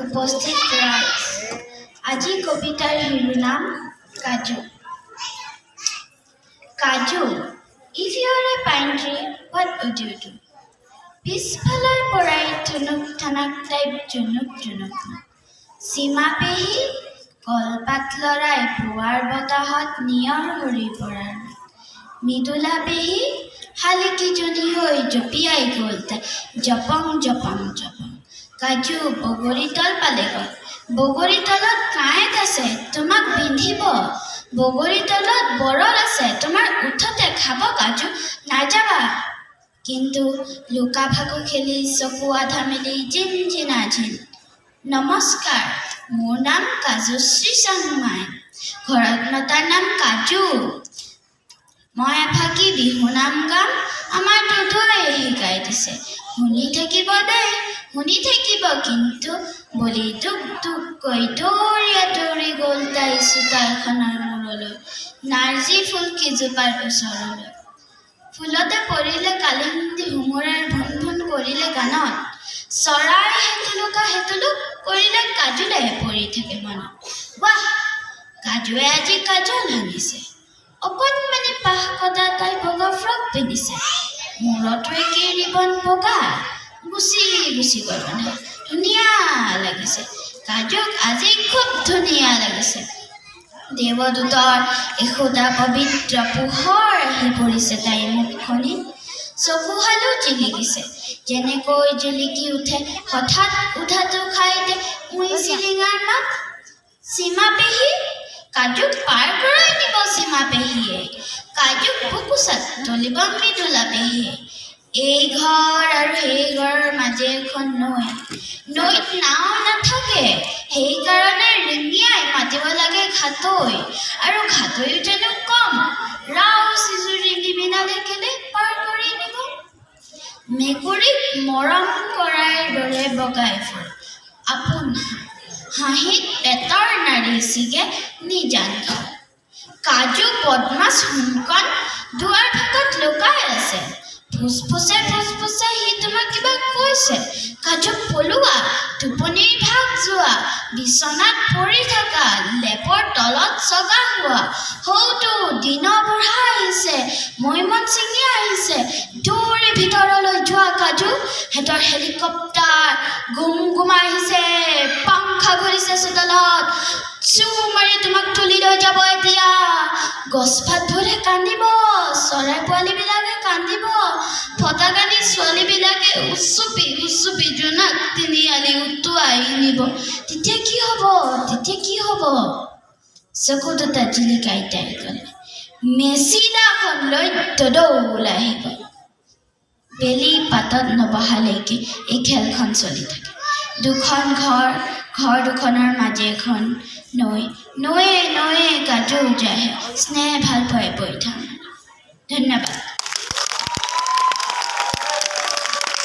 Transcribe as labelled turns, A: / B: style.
A: উপস্থিত ৰাইজ, আজি কবিতাৰ শিৰোনাম কাজু। কাজু, if you are a pine tree, what would you do? পিছফালৰ পৰাই ঠুনুক ঠানাক টাইপ জুনুক জুনুক। সীমা পেহী কলপাত লৰাই পুৱাৰ বতাহত নিয়ৰ সৰি পৰাৰ। মৃদুলা পেহী শালিকীজনী হৈ জঁপিয়াই গ'ল তাই জপং জপং জপং। কাজু বগৰীতল পালেগৈ। বগৰীতলত কাঁইট আছে তোমাক বিন্ধিব। বগৰীতলত বৰল আছে তোমাৰ উঠতে খাব কাজু, নাযাবা। কিন্তু লুকা ভাকু খেলি চকু আধা মেলি জিন জিনা ঝিন। নমস্কাৰ, মোৰ নাম কাজুশ্ৰী চাংমাই, ঘৰত মতাৰ নাম কাজু। মই এফাকি বিহু নাম গাম, আমাৰ দুধুৱে শিকাই দিছে। শুনি থাকিব দেই, শুনি থাকিব কিন্তু বুলি টুক টুককৈ দৌৰি দৌৰি গ'ল তাই চোতালখনৰ মূৰলৈ, নাৰ্জী ফুল কেইজোপাৰ ওচৰলৈ। ফুলতে পৰিলে কালিন্দী হুমুৰাৰ ভুন ভুন কৰিলে গানত, চৰাই হেতুলুকা হেতুলুক কৰিলে কাজুলে পৰি থাকে মনত। বাহ, কাজুৱে আজি কাজল সানিছে, অকণমানি পাহ কটা তাই বগা ফ্ৰক পিন্ধিছে। মূৰতো একেই ৰিবন বগা, গুচি গুচি গ'ল মানে ধুনীয়া লাগিছে। কাজুক আজি খুব ধুনীয়া লাগিছে। দেৱদূতৰ এসোঁতা পবিত্ৰ পোহৰ আহি পৰিছে তাইৰ মুখখনিত। চকুহালো জিলিকিছে, যেনেকৈ জিলিকি উঠে হঠাৎ উধাটো খাইতে উই চিৰিঙাৰ মাত। সীমা পেহী, কাজুক পাৰ কৰাই নিব সীমা পেহীয়ে, কাজুক বুকুচাত তুলিব মৃদুলা পেহীয়ে। এই ঘৰ আৰু সেই ঘৰৰ মাজে এখন নৈ, নৈত নাও নাথাকে, সেইকাৰণে ৰিঙিয়াই মাতিব লাগে ঘাটৈ, আৰু ঘাটৈও জানো কম, ৰাও চিজু ৰিঙি বিনালে কেলে পাৰ কৰি নিব। মেকুৰীক মৰম কৰাৰ দৰে বগাই ফুৰে আপোন হাঁহিত পেটৰ নাড়ী ছিগে নিজান ঘৰ। কাজু বদমাছ হুমকণ দুৱাৰ ভাগত লুকাই আছে, ফুচফুচে ফুচফুচে সি তোমাক কিবা কৈছে। কাজু পলোৱা, টোপনিৰ ভাগ যোৱা, বিচনাত পৰি থকা, লেপৰ তলত চগা হোৱা। সৌটো দিন বুঢ়া আহিছে, মৈমন ছিঙি আহিছে, দৌৰি ভিতৰলৈ যোৱা কাজু। সিহঁতৰ হেলিকপ্টাৰ গুম গুমাই আহিছে, পাংখা ঘূৰিছে চোতালত, চু মাৰি তোমাক তুলি লৈ যাব এতিয়া। গছপাতবোৰে কান্দিব, চৰাই পোৱালীবিলাকে কান্দিব, ফটাকানি ছোৱালীবিলাকে উচুপি উচুপি জোনাক তিনিআলি উটুৱাই নিব। তেতিয়া কি হ'ব, তেতিয়া কি হ'ব? চকু দুটা জিলিকাই তাই ক'লে, মেচিনাখন লৈ দদৌল আহিব। বেলি পাতত নবহালৈকে এই খেলখন চলি থাকে। দুখন ঘৰ, ঘৰ দুখনৰ মাজে এখন নৈ, নৈয়ে নৈয়ে কাজু যাহে স্নেহ ভাল পাই বৈ থাম। ধন্যবাদ।